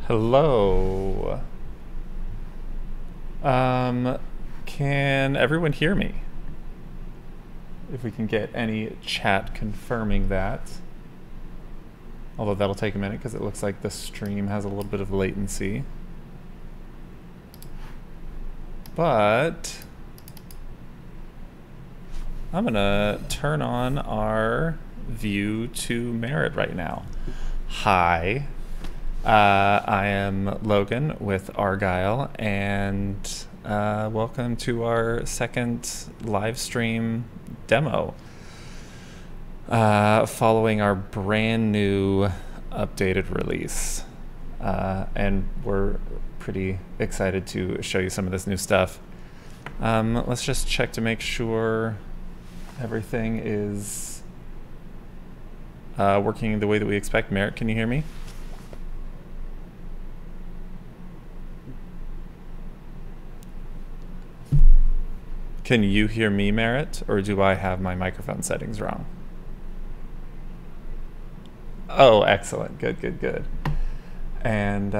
Hello. Can everyone hear me? If we can get any chat confirming that. Although that'll take a minute because it looks like the stream has a little bit of latency. But I'm gonna turn on our view to Merit right now. Hi. I am Logan with Argyle, and welcome to our second live stream demo following our brand new updated release. And we're pretty excited to show you some of this new stuff. Let's just check to make sure everything is working the way that we expect. Merritt, can you hear me? Can you hear me, Merritt, or do I have my microphone settings wrong? Oh, excellent. Good, good, good. And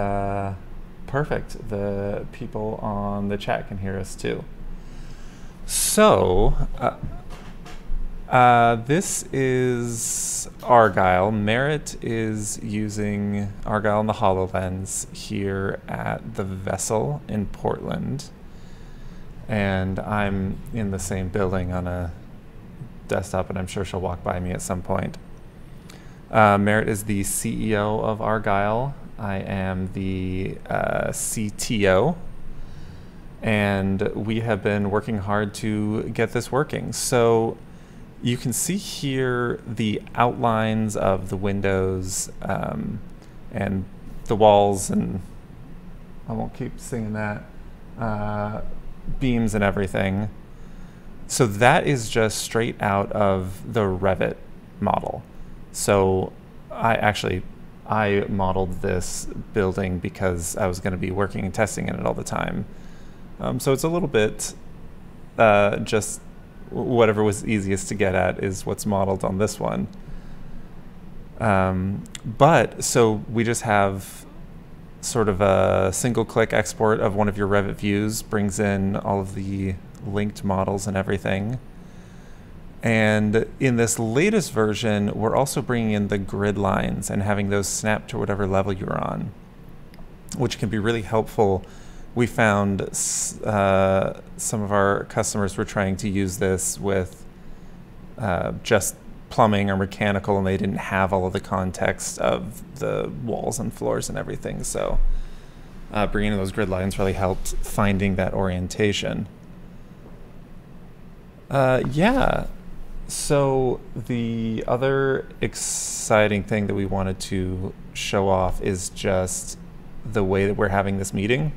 perfect. The people on the chat can hear us too. So, this is Argyle. Merritt is using Argyle and the Hololens here at the Vessel in Portland. And I'm in the same building on a desktop, and I'm sure she'll walk by me at some point. Merritt is the CEO of Argyle. I am the CTO. And we have been working hard to get this working. So you can see here the outlines of the windows and the walls, and I won't keep singing that. Beams and everything. So that is just straight out of the Revit model. So I modeled this building because I was going to be working and testing in it all the time. So it's a little bit just whatever was easiest to get at is what's modeled on this one. But so we just have sort of a single-click export of one of your Revit views, brings in all of the linked models and everything. And in this latest version, we're also bringing in the grid lines and having those snap to whatever level you're on, which can be really helpful. We found some of our customers were trying to use this with just plumbing or mechanical, and they didn't have all of the context of the walls and floors and everything. So bringing in those grid lines really helped finding that orientation. Yeah, so the other exciting thing that we wanted to show off is just the way that we're having this meeting.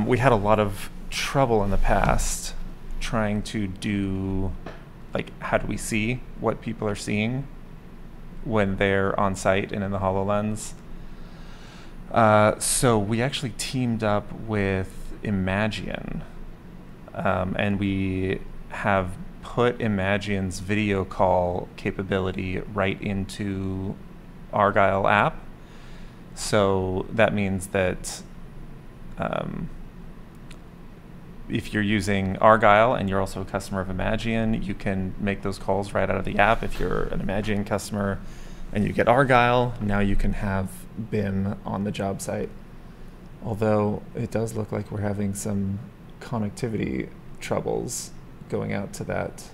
We had a lot of trouble in the past trying to do, like, how do we see what people are seeing when they're on site and in the HoloLens? So we actually teamed up with Imajion, and we have put Imagion's video call capability right into Argyle app. So that means that if you're using Argyle and you're also a customer of Imajion, you can make those calls right out of the app. If you're an Imajion customer and you get Argyle, now you can have BIM on the job site. Although it does look like we're having some connectivity troubles going out to that.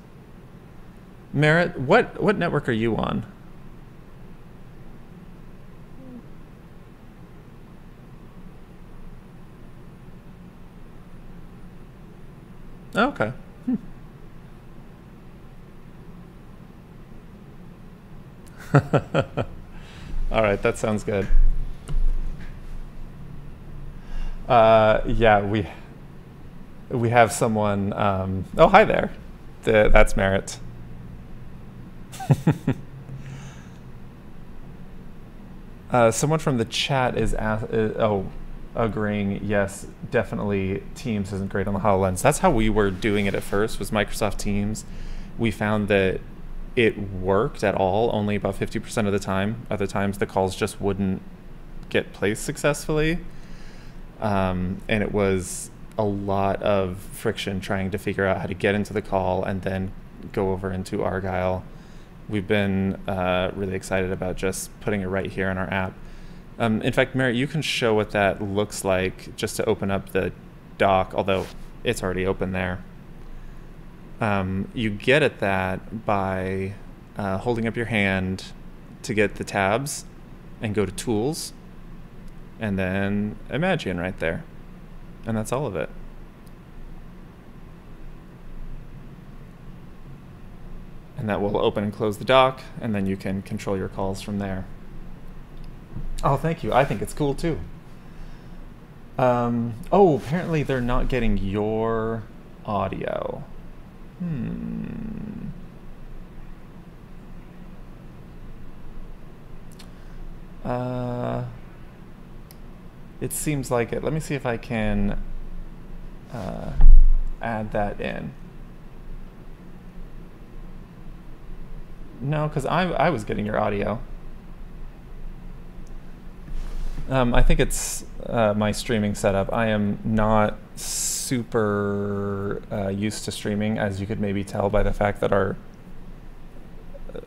Merritt, what network are you on? Oh, okay. All right, that sounds good. Yeah, we have someone. Oh, hi there. That's Merritt. Someone from the chat is agreeing, yes, definitely Teams isn't great on the HoloLens. That's how we were doing it at first, was Microsoft Teams. We found that it worked at all, only about 50% of the time. Other times the calls just wouldn't get placed successfully. And it was a lot of friction trying to figure out how to get into the call and then go over into Argyle. We've been really excited about just putting it right here in our app. In fact, Merritt, you can show what that looks like just to open up the dock, although it's already open there. You get at that by holding up your hand to get the tabs and go to Tools, and then Imajion right there. And that's all of it. And that will open and close the dock, and then you can control your calls from there. Oh, thank you. I think it's cool too. Oh, apparently they're not getting your audio. It seems like it. Let me see if I can add that in. No, because I was getting your audio. I think it's my streaming setup. I am not super used to streaming, as you could maybe tell by the fact that our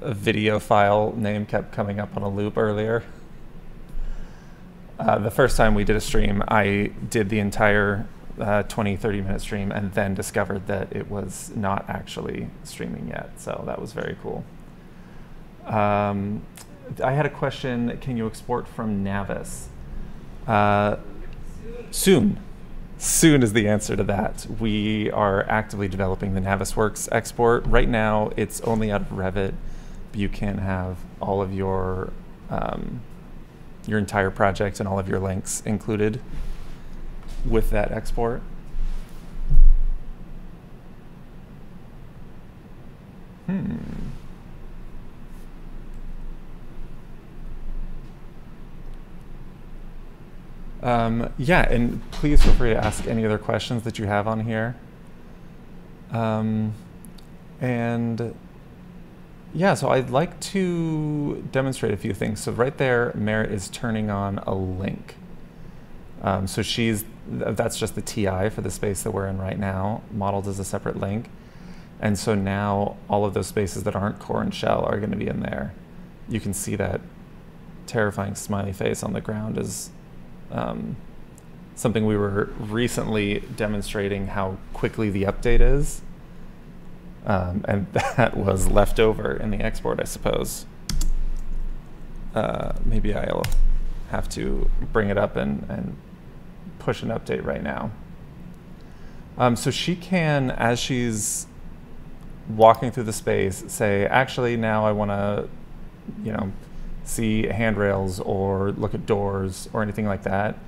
video file name kept coming up on a loop earlier. The first time we did a stream, I did the entire 20-30 minute stream and then discovered that it was not actually streaming yet, so that was very cool. I had a question, can you export from Navis? Soon. Soon is the answer to that. We are actively developing the Navisworks Export. Right now, it's only out of Revit, but you can have all of your entire project and all of your links included with that export. Yeah, and please feel free to ask any other questions that you have on here. And yeah, so I'd like to demonstrate a few things. So right there, Merritt is turning on a link. So that's just the TI for the space that we're in right now, modeled as a separate link. And so now all of those spaces that aren't core and shell are going to be in there. You can see that terrifying smiley face on the ground is something we were recently demonstrating how quickly the update is. And that was left over in the export, I suppose. Maybe I'll have to bring it up and push an update right now. So she can, as she's walking through the space, say, actually, now I want to, see handrails or look at doors or anything like that,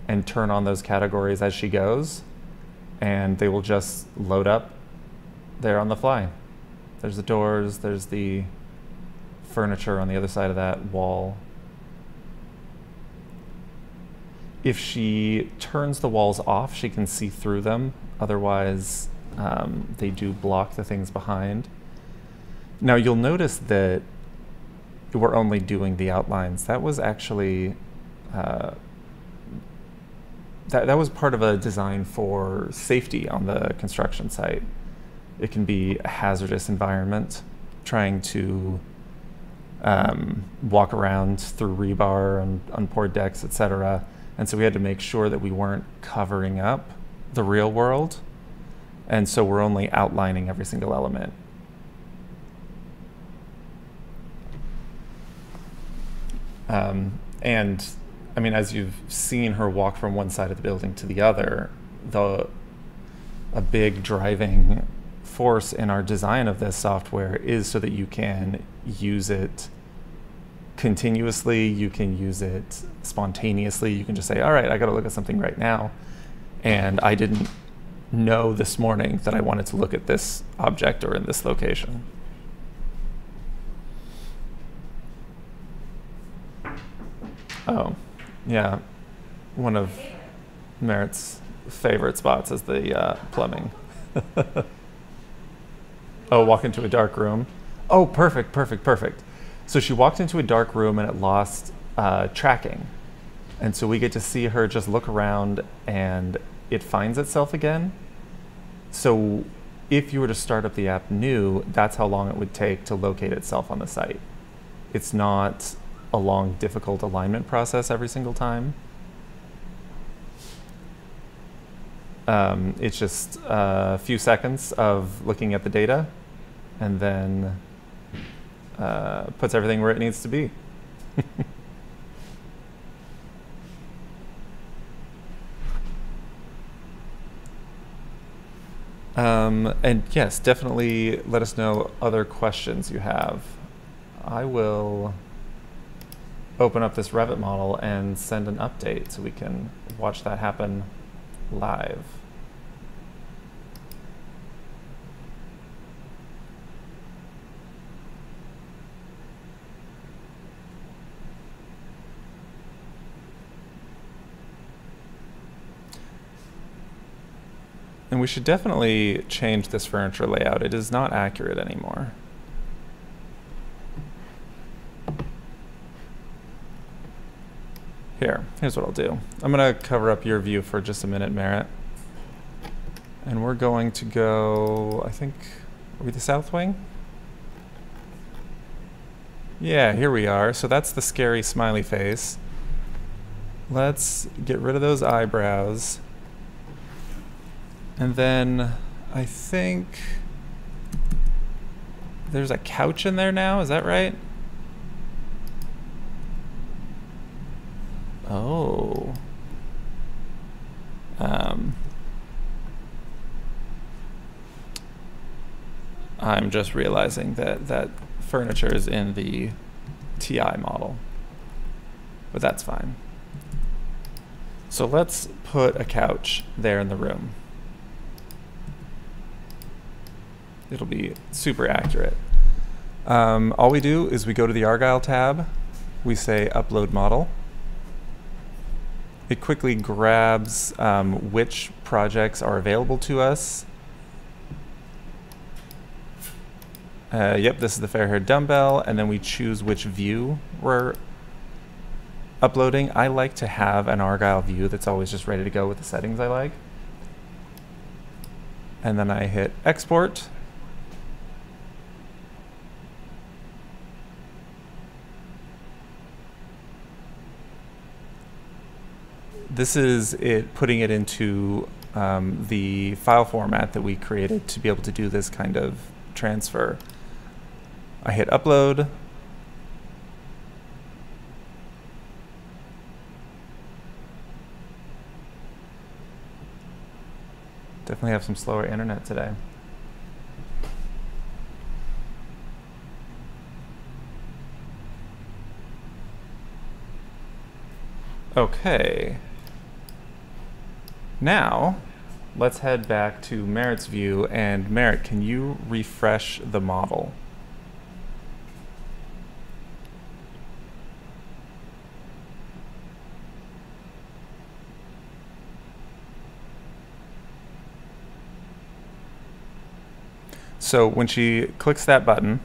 and turn on those categories as she goes, and they will just load up there on the fly. There's the doors, there's the furniture on the other side of that wall. If she turns the walls off, she can see through them. Otherwise, they do block the things behind. Now you'll notice that we're only doing the outlines. That was actually, that was part of a design for safety on the construction site. It can be a hazardous environment, trying to walk around through rebar and unpoured decks, etc. And so we had to make sure that we weren't covering up the real world. And so we're only outlining every single element. And I mean, as you've seen her walk from one side of the building to the other, a big driving force in our design of this software is so that you can use it continuously, you can use it spontaneously, you can just say, all right, I gotta look at something right now. And I didn't know this morning that I wanted to look at this object or in this location. Oh, yeah. One of Merritt's favorite spots is the plumbing. Oh, walk into a dark room. Oh, perfect, perfect, perfect. So she walked into a dark room and it lost tracking. And so we get to see her just look around and it finds itself again. So if you were to start up the app new, that's how long it would take to locate itself on the site. It's not a long, difficult alignment process every single time. It's just a few seconds of looking at the data and then puts everything where it needs to be. And yes, definitely let us know other questions you have. I will open up this Revit model and send an update so we can watch that happen live. And we should definitely change this furniture layout. It is not accurate anymore. Here's what I'll do. I'm gonna cover up your view for just a minute, Merritt. And we're going to go, I think, are we the south wing? Yeah, here we are. So that's the scary smiley face. Let's get rid of those eyebrows. And then I think there's a couch in there now, is that right? Oh. I'm just realizing that furniture is in the TI model, but that's fine. So let's put a couch there in the room. It'll be super accurate. All we do is we go to the Argyle tab, we say upload model. It quickly grabs which projects are available to us. Yep, this is the fair-haired dumbbell, and then we choose which view we're uploading. I like to have an Argyle view that's always just ready to go with the settings I like. And then I hit export. This is it putting it into the file format that we created to be able to do this kind of transfer. I hit upload. Definitely have some slower internet today. Okay. Now, let's head back to Merritt's view, and Merritt, can you refresh the model? So when she clicks that button,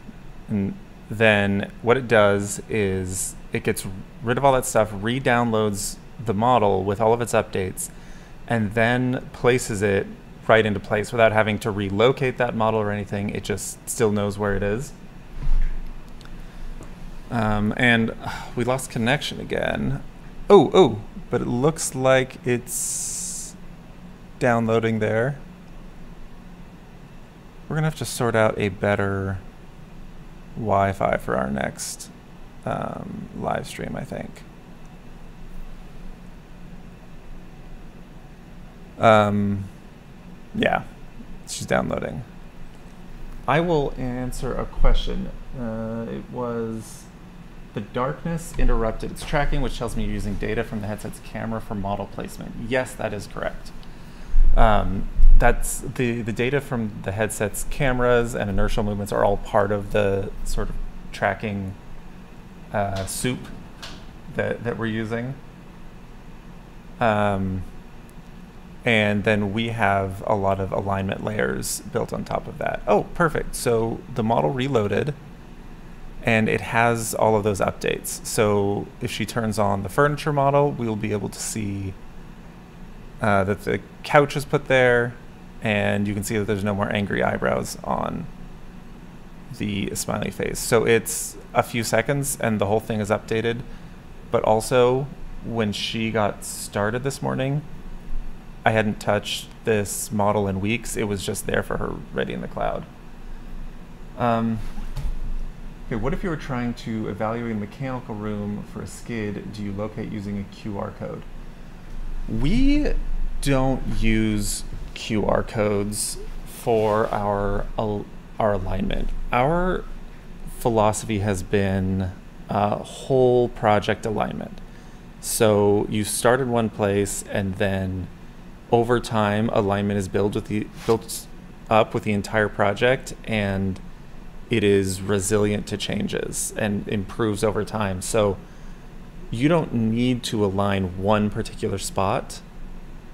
and then what it does is it gets rid of all that stuff, re-downloads the model with all of its updates, and then places it right into place without having to relocate that model or anything. It just still knows where it is. And we lost connection again. Oh, but it looks like it's downloading there. We're gonna have to sort out a better Wi-Fi for our next live stream, I think. Yeah, she's downloading. I will answer a question. It was the darkness interrupted its tracking, which tells me you're using data from the headset's camera for model placement. Yes, that is correct. That's the data from the headset's cameras and inertial movements are all part of the sort of tracking soup that we're using. And then we have a lot of alignment layers built on top of that. Oh, perfect. So the model reloaded, and it has all of those updates. So if she turns on the furniture model, we'll be able to see that the couch is put there, and you can see that there's no more angry eyebrows on the smiley face. So it's a few seconds and the whole thing is updated. But also, when she got started this morning, I hadn't touched this model in weeks. It was just there for her ready in the cloud. Okay, what if you were trying to evaluate a mechanical room for a skid? Do you locate using a QR code? We don't use QR codes for our alignment. Our philosophy has been whole project alignment. So you start in one place, and then over time, alignment is built up with the entire project, and it is resilient to changes and improves over time. So you don't need to align one particular spot.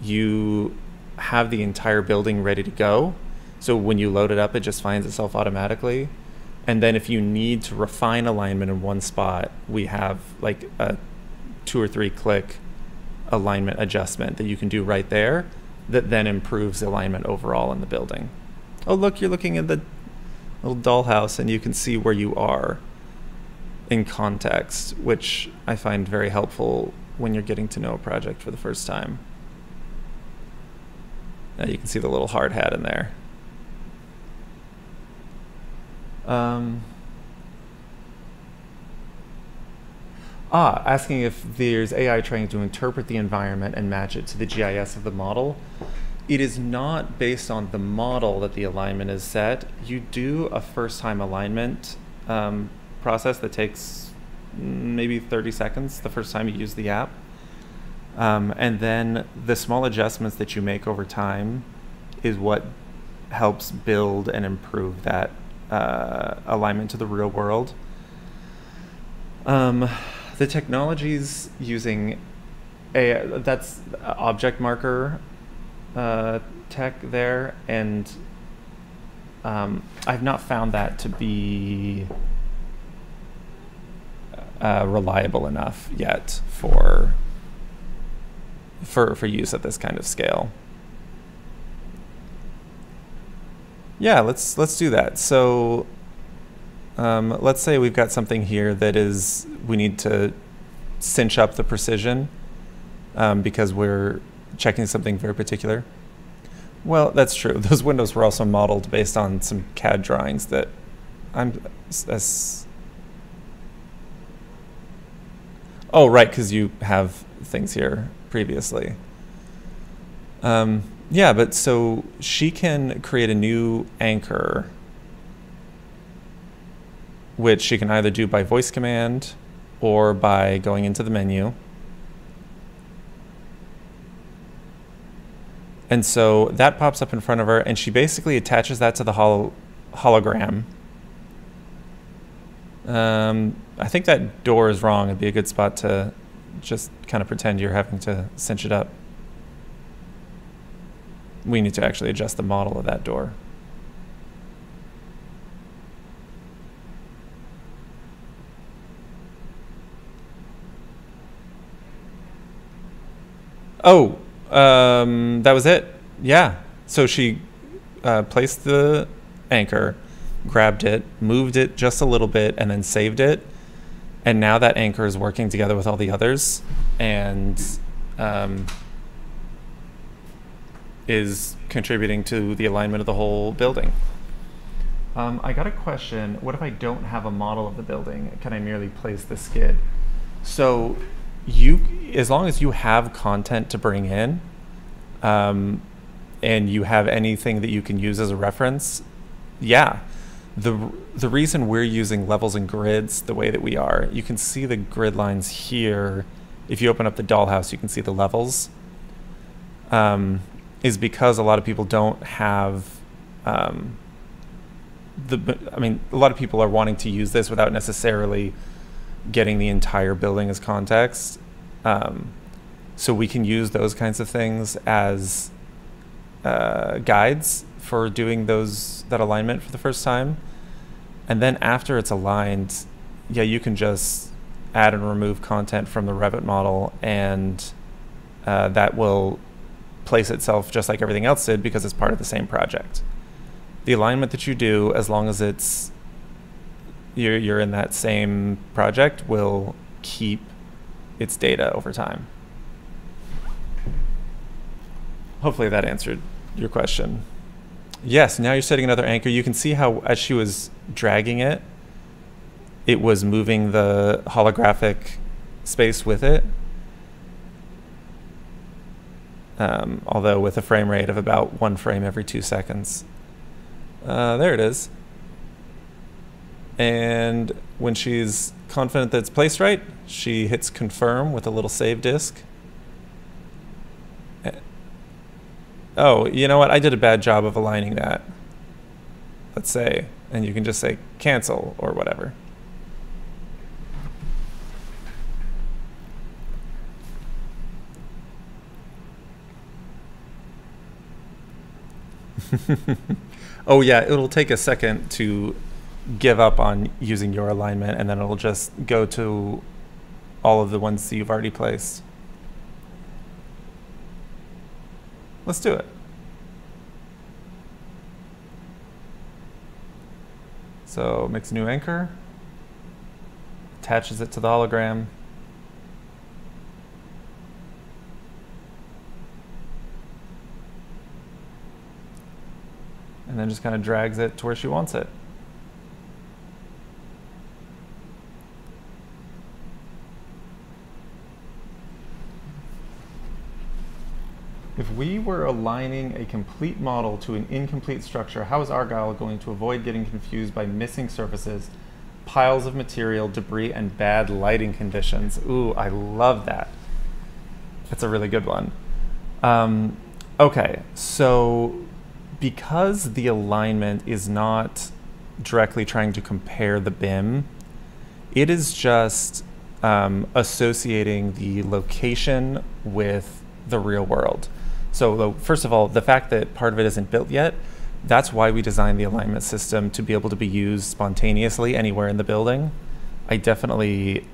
You have the entire building ready to go. So when you load it up, it just finds itself automatically. And then if you need to refine alignment in one spot, we have like a 2 or 3 click alignment adjustment that you can do right there that then improves alignment overall in the building. Oh, look, you're looking at the little dollhouse and you can see where you are in context, which I find very helpful when you're getting to know a project for the first time. Now you can see the little hard hat in there. Asking if there's AI trying to interpret the environment and match it to the GIS of the model. It is not based on the model that the alignment is set. You do a first-time alignment process that takes maybe 30 seconds the first time you use the app. And then the small adjustments that you make over time is what helps build and improve that alignment to the real world. The technologies using AI, that's object marker tech there, and I've not found that to be reliable enough yet for use at this kind of scale. Yeah, let's do that. So let's say we've got something here that is, we need to cinch up the precision because we're checking something very particular. Well, that's true. Those windows were also modeled based on some CAD drawings that oh, right, because you have things here previously. Yeah, but so she can create a new anchor, which she can either do by voice command or by going into the menu. And so that pops up in front of her, and she basically attaches that to the hologram. I think that door is wrong. It'd be a good spot to just kind of pretend you're having to cinch it up. We need to actually adjust the model of that door. Oh, that was it. Yeah. So she placed the anchor, grabbed it, moved it just a little bit, and then saved it. And now that anchor is working together with all the others and is contributing to the alignment of the whole building. I got a question. What if I don't have a model of the building? Can I merely place the skid? So as long as you have content to bring in and you have anything that you can use as a reference, yeah. The reason we're using levels and grids the way that we are, you can see the grid lines here. If you open up the dollhouse, you can see the levels. Is because a lot of people don't have a lot of people are wanting to use this without necessarily getting the entire building as context. So we can use those kinds of things as guides for doing that alignment for the first time. And then after it's aligned, yeah, you can just add and remove content from the Revit model, and that will place itself just like everything else did because it's part of the same project. The alignment that you do, as long as it's you're in that same project, will keep its data over time. Hopefully that answered your question. Yes, now you're setting another anchor. You can see how as she was dragging it, it was moving the holographic space with it. Although with a frame rate of about 1 frame every 2 seconds. There it is. And when she's confident that it's placed right, she hits confirm with a little save disk. Oh, you know what? I did a bad job of aligning that. Let's say, and you can just say cancel or whatever. Oh yeah, it'll take a second to give up on using your alignment, and then it'll just go to all of the ones that you've already placed. Let's do it. So makes a new anchor, attaches it to the hologram. And then just kind of drags it to where she wants it. If we were aligning a complete model to an incomplete structure, how is Argyle going to avoid getting confused by missing surfaces, piles of material, debris, and bad lighting conditions? Ooh, I love that. That's a really good one. Okay, so because the alignment is not directly trying to compare the BIM, it is just associating the location with the real world. So first of all, the fact that part of it isn't built yet, that's why we designed the alignment system to be able to be used spontaneously anywhere in the building. I definitely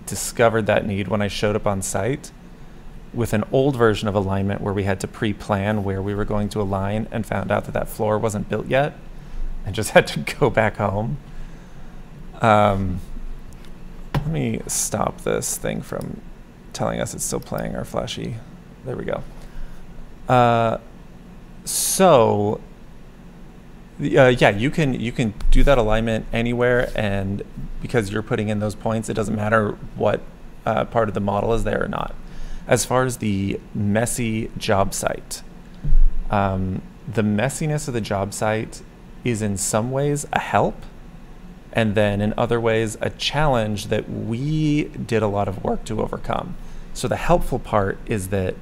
discovered that need when I showed up on site with an old version of alignment where we had to pre-plan where we were going to align, and found out that that floor wasn't built yet and just had to go back home. Let me stop this thing from telling us it's still playing our flashy. There we go. Yeah, you can do that alignment anywhere, and because you're putting in those points, it doesn't matter what part of the model is there or not. As far as the messy job site, the messiness of the job site is in some ways a help, and then in other ways a challenge that we did a lot of work to overcome. So the helpful part is that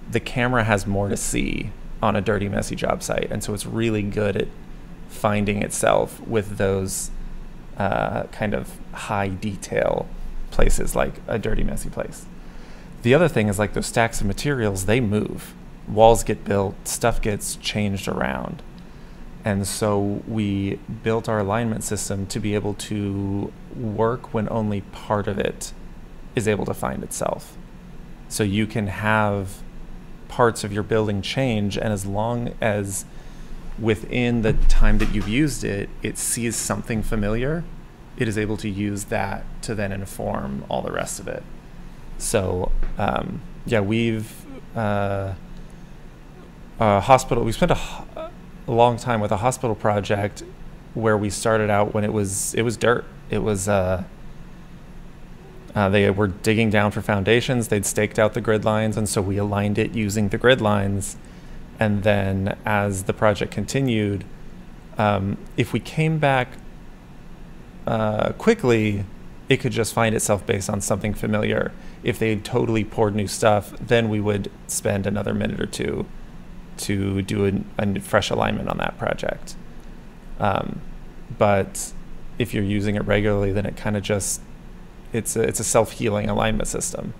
the camera has more to see on a dirty, messy job site, and so it's really good at finding itself with those kind of high detail places, like a dirty, messy place. The other thing is, like, those stacks of materials, they move. Walls get built, stuff gets changed around. And so we built our alignment system to be able to work when only part of it is able to find itself. So you can have parts of your building change, and as long as within the time that you've used it, it sees something familiar, it is able to use that to then inform all the rest of it. So yeah, we've hospital. We spent a long time with a hospital project where we started out when it was dirt. It was they were digging down for foundations. They'd staked out the grid lines, and so we aligned it using the grid lines. And then as the project continued, if we came back quickly, it could just find itself based on something familiar. If they totally poured new stuff, then we would spend another minute or two to do a fresh alignment on that project. But if you're using it regularly, then it kind of just, it's a self-healing alignment system.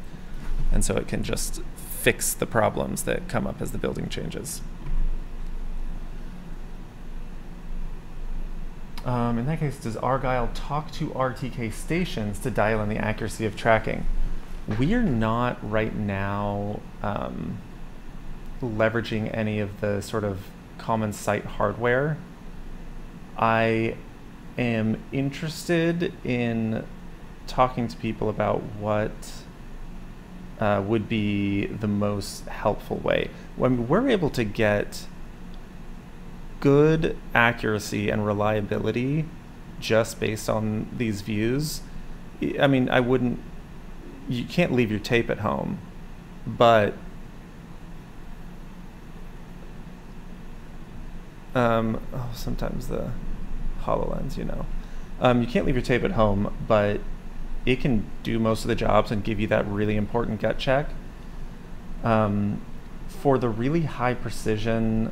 And so it can just fix the problems that come up as the building changes. In that case, does Argyle talk to RTK stations to dial in the accuracy of tracking? We are not right now leveraging any of the sort of common site hardware. I am interested in talking to people about what would be the most helpful way. When we're able to get good accuracy and reliability just based on these views, I mean, you can't leave your tape at home, but sometimes the HoloLens, you can't leave your tape at home, but it can do most of the jobs and give you that really important gut check. For the really high precision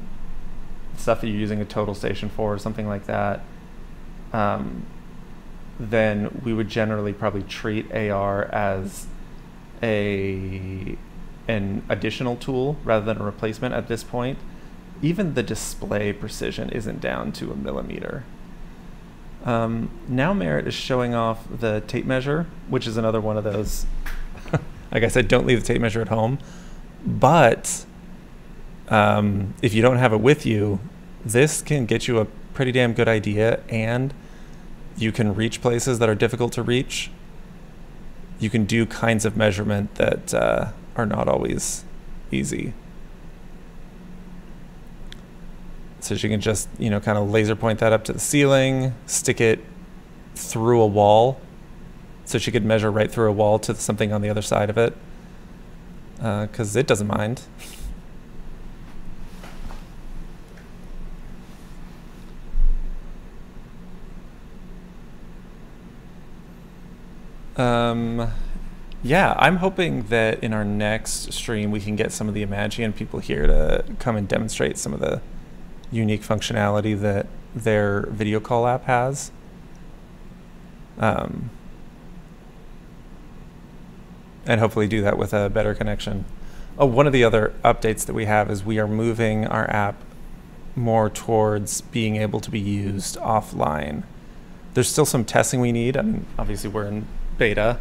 stuff that you're using a total station for or something like that, then we would generally probably treat AR as an additional tool rather than a replacement at this point. Even the display precision isn't down to a millimeter. Now Merritt is showing off the tape measure, which is another one of those, like I said, don't leave the tape measure at home. But if you don't have it with you, this can get you a pretty damn good idea, and you can reach places that are difficult to reach. You can do kinds of measurement that are not always easy. So she can just, kind of laser point that up to the ceiling, stick it through a wall, so she could measure right through a wall to something on the other side of it, because it doesn't mind. Yeah, I'm hoping that in our next stream we can get some of the Imajion people here to come and demonstrate some of the unique functionality that their video call app has. And hopefully do that with a better connection. Oh, one of the other updates that we have is we are moving our app more towards being able to be used offline. There's still some testing we need. I mean, obviously we're in beta,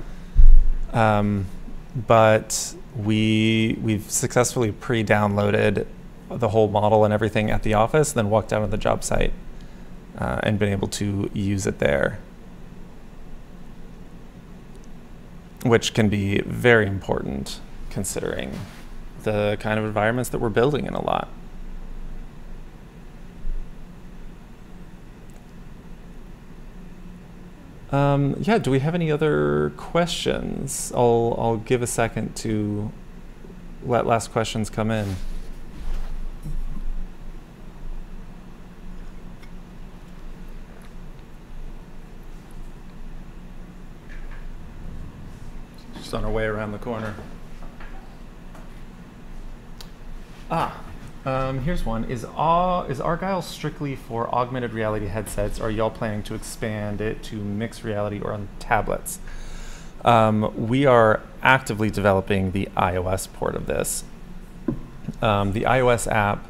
but we've successfully pre-downloaded the whole model and everything at the office, then walked out on the job site and been able to use it there, which can be very important considering the kind of environments that we're building in a lot. Yeah, do we have any other questions? I'll give a second to let last questions come in. Just on our way around the corner. Here's one. Is Argyle strictly for augmented reality headsets, or are y'all planning to expand it to mixed reality or on tablets? We are actively developing the iOS port of this. The iOS app,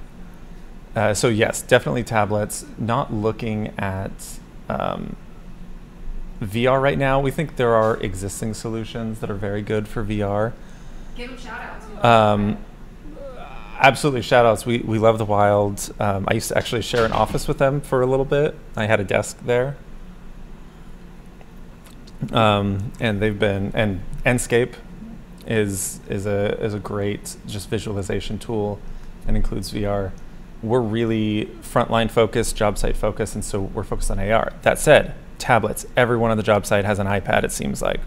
so yes, definitely tablets. Not looking at VR right now. We think there are existing solutions that are very good for VR. Give them shout outs. Absolutely, shout outs. We love the Wild. I used to actually share an office with them for a little bit. I had a desk there. And they've been, and Enscape is a great just visualization tool and includes VR. We're really frontline focused, job site focused, and so we're focused on AR. That said, tablets, everyone on the job site has an iPad, it seems like.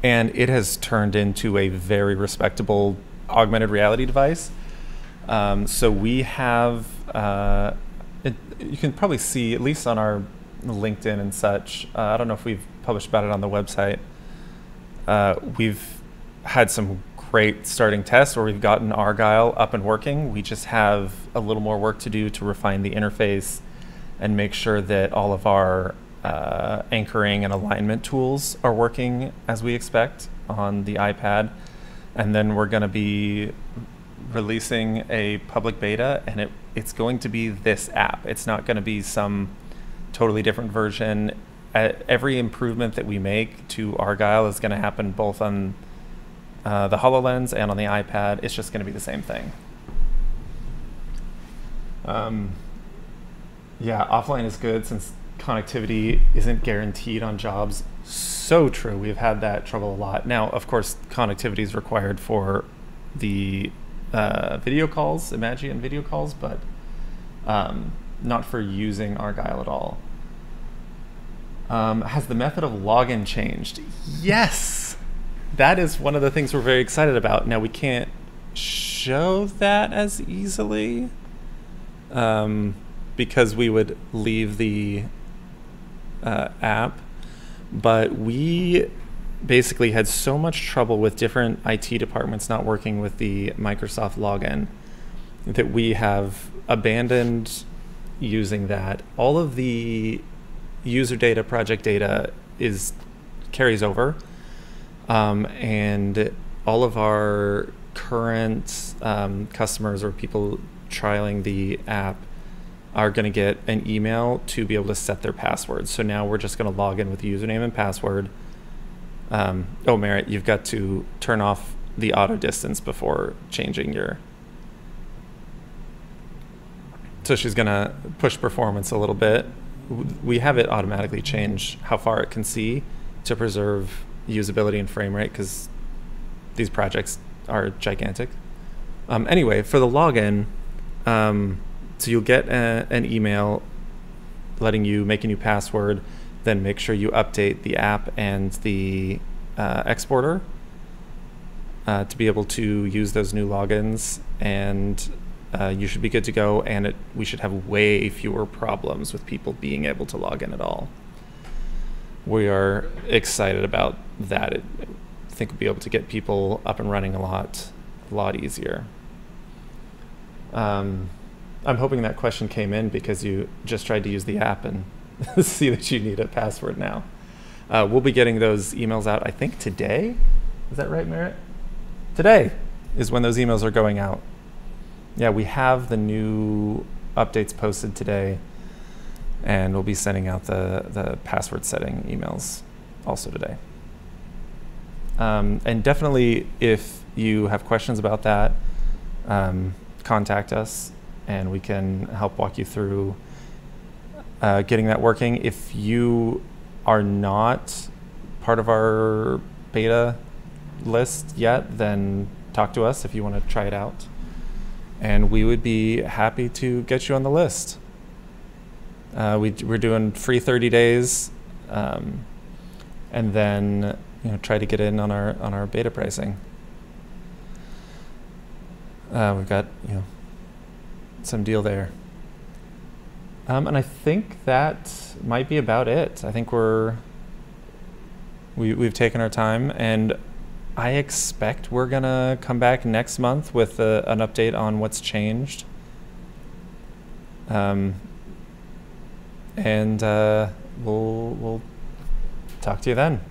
And it has turned into a very respectable augmented reality device. So we have, you can probably see, at least on our LinkedIn and such, I don't know if we've published about it on the website, we've had some great starting tests where we've gotten Argyle up and working. We just have a little more work to do to refine the interface and make sure that all of our anchoring and alignment tools are working as we expect on the iPad. And then we're going to be releasing a public beta, and it's going to be this app. It's not going to be some totally different version. Every improvement that we make to Argyle is going to happen both on the HoloLens and on the iPad. It's just going to be the same thing. Yeah, offline is good since connectivity isn't guaranteed on jobs. So true. We've had that trouble a lot. Now, of course, connectivity is required for the video calls, Imajion video calls, but not for using Argyle at all. Has the method of login changed? Yes! That is one of the things we're very excited about. Now, we can't show that as easily because we would leave the app, but we basically had so much trouble with different IT departments not working with the Microsoft login that we have abandoned using that. All of the user data, project data carries over, and all of our current customers or people trialing the app are going to get an email to be able to set their passwords. So now we're just going to log in with username and password. Oh, Merritt, you've got to turn off the auto distance before changing your... So she's going to push performance a little bit. We have it automatically change how far it can see to preserve usability and frame rate because these projects are gigantic. Anyway, for the login, so you'll get an email letting you make a new password, then make sure you update the app and the exporter to be able to use those new logins, and you should be good to go, and we should have way fewer problems with people being able to log in at all. We are excited about that. I think we'll be able to get people up and running a lot easier. I'm hoping that question came in because you just tried to use the app and see that you need a password now. We'll be getting those emails out, I think, today. Is that right, Merritt? Today is when those emails are going out. Yeah, we have the new updates posted today, and we'll be sending out the password setting emails also today. And definitely, if you have questions about that, contact us, and we can help walk you through getting that working. If you are not part of our beta list yet, then talk to us if you want to try it out. And we would be happy to get you on the list. We're doing free 30 days, and then try to get in on our beta pricing. We've got some deal there. And I think that might be about it. I think we've taken our time, and I expect we're gonna come back next month with an update on what's changed. And we'll talk to you then.